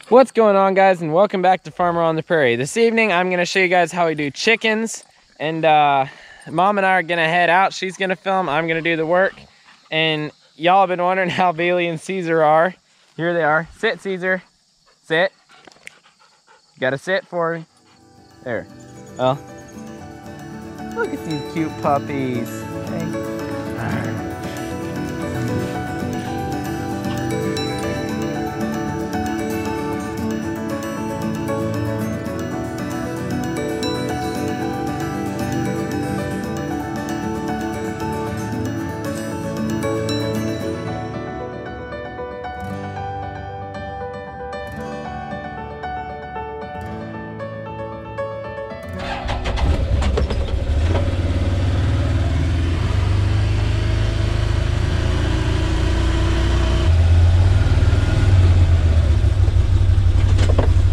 What's going on, guys, and welcome back to Farmer on the Prairie. This evening I'm going to show you guys how we do chickens, and Mom and I are going to head out. She's going to film, I'm going to do the work, and y'all have been wondering how Bailey and Caesar are. Here they are. Sit, Caesar. Sit. You got to sit for me. There. Well, look at these cute puppies. Hey.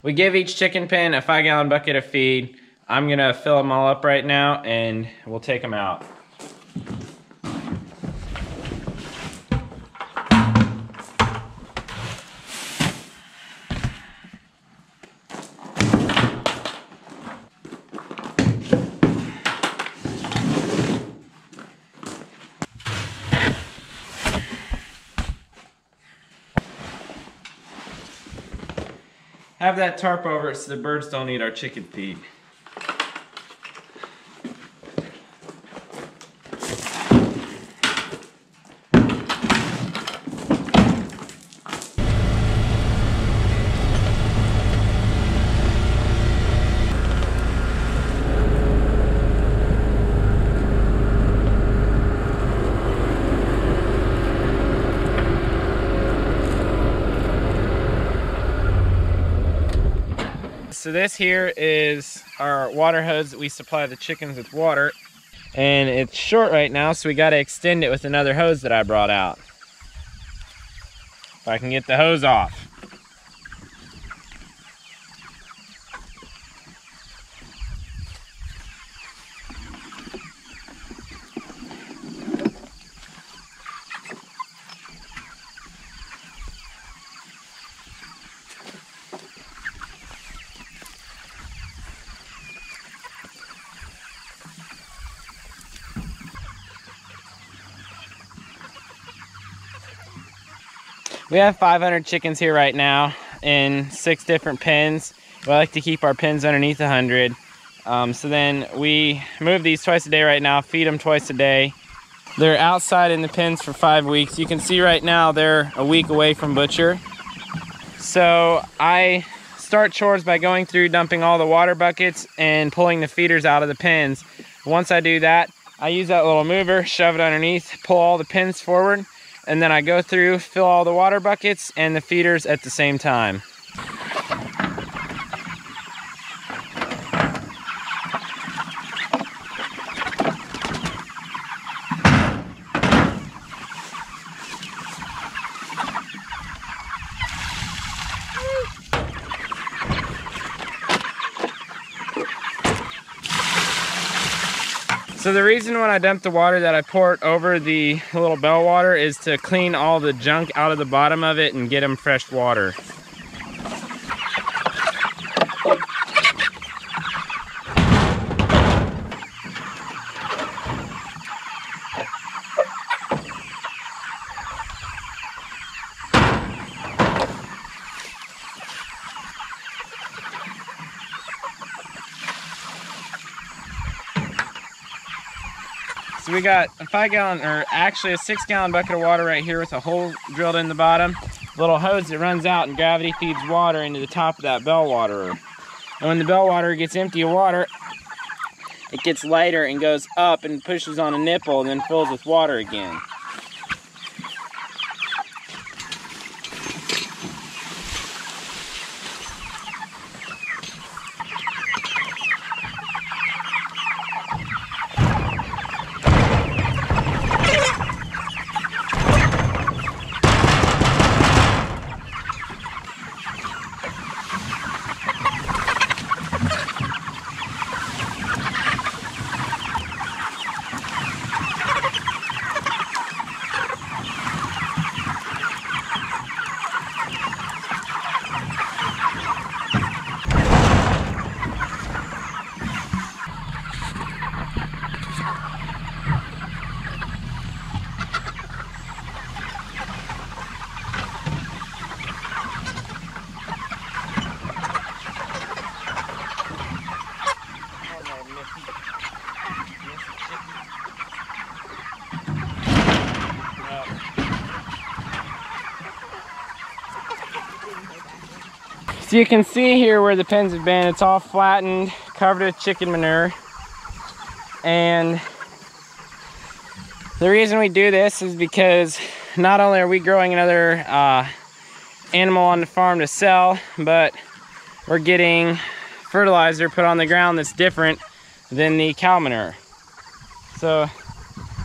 We give each chicken pen a 5-gallon bucket of feed. I'm gonna fill them all up right now and we'll take them out. Have that tarp over it so the birds don't eat our chicken feed. So this here is our water hose that we supply the chickens with water, and it's short right now, so we got to extend it with another hose that I brought out. If I can get the hose off. We have 500 chickens here right now in 6 different pens. We like to keep our pens underneath 100. So then we move these twice a day right now, feed them twice a day. They're outside in the pens for 5 weeks. You can see right now they're a week away from butcher. So I start chores by going through, dumping all the water buckets and pulling the feeders out of the pens. Once I do that, I use that little mover, shove it underneath, pull all the pens forward, and then I go through, fill all the water buckets and the feeders at the same time. So the reason when I dump the water that I pour it over the little bell water is to clean all the junk out of the bottom of it and get them fresh water. So we got a 5-gallon, or actually a 6-gallon bucket of water right here with a hole drilled in the bottom. Little hose that runs out and gravity feeds water into the top of that bell waterer. And when the bell waterer gets empty of water, it gets lighter and goes up and pushes on a nipple and then fills with water again. So you can see here where the pens have been, it's all flattened, covered with chicken manure. And the reason we do this is because not only are we growing another animal on the farm to sell, but we're getting fertilizer put on the ground that's different than the cow manure. So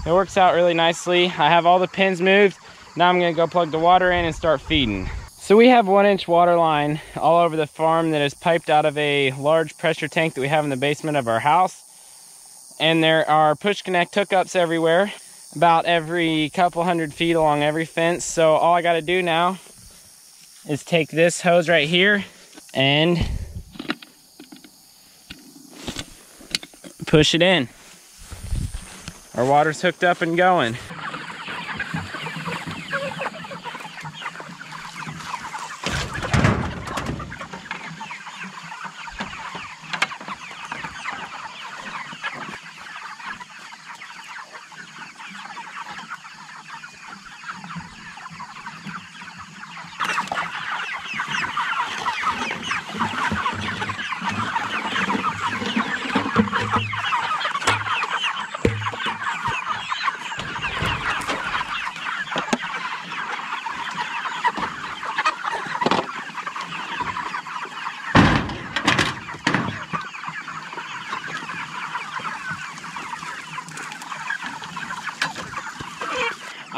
it works out really nicely. I have all the pens moved. Now I'm gonna go plug the water in and start feeding. So we have 1-inch water line all over the farm that is piped out of a large pressure tank that we have in the basement of our house. And there are push connect hookups everywhere, about every couple hundred feet along every fence. So all I gotta do now is take this hose right here and push it in. Our water's hooked up and going.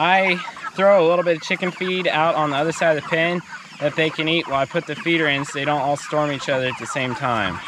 I throw a little bit of chicken feed out on the other side of the pen that they can eat while I put the feeder in so they don't all storm each other at the same time.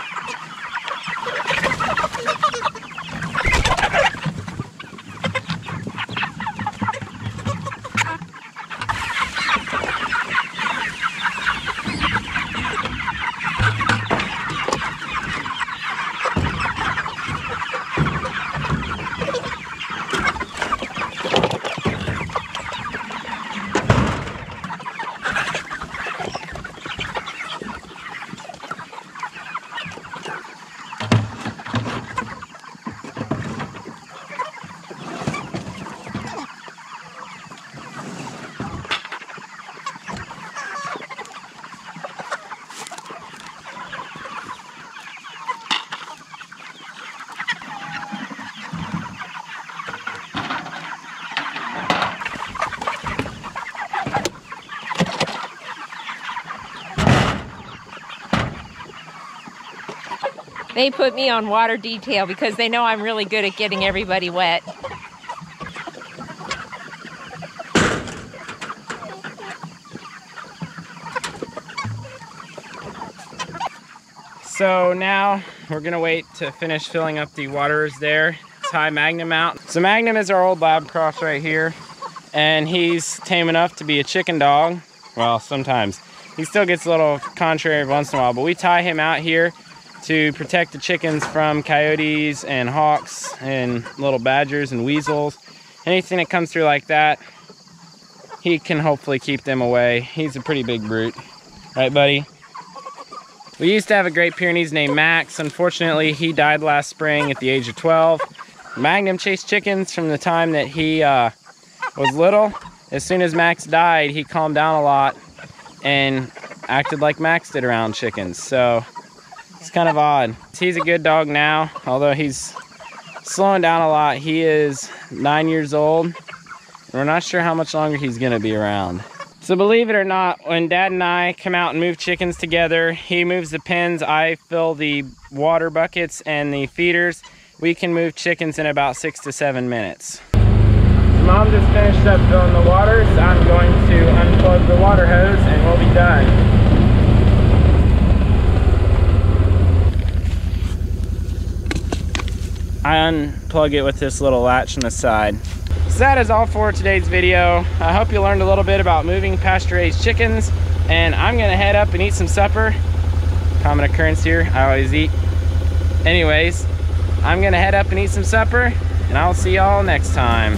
They put me on water detail because they know I'm really good at getting everybody wet. So now we're gonna wait to finish filling up the waters there. It's high Magnum out. So Magnum is our old lab cross right here, and he's tame enough to be a chicken dog. Well, sometimes. He still gets a little contrary every once in a while, but we tie him out here to protect the chickens from coyotes and hawks and little badgers and weasels. Anything that comes through like that, he can hopefully keep them away. He's a pretty big brute. Right, buddy? We used to have a Great Pyrenees named Max. Unfortunately, he died last spring at the age of 12. Magnum chased chickens from the time that he was little. As soon as Max died, he calmed down a lot and acted like Max did around chickens. So it's kind of odd. He's a good dog now, although he's slowing down a lot. He is 9 years old, and we're not sure how much longer he's gonna be around. So believe it or not, when Dad and I come out and move chickens together, he moves the pens, I fill the water buckets and the feeders. We can move chickens in about 6 to 7 minutes. Mom just finished up filling the water, so I'm going to unplug the water hose and we'll be done. I unplug it with this little latch on the side. So that is all for today's video. I hope you learned a little bit about moving pasture-raised chickens, and I'm gonna head up and eat some supper. Common occurrence here, I always eat. Anyways, I'm gonna head up and eat some supper, and I'll see y'all next time.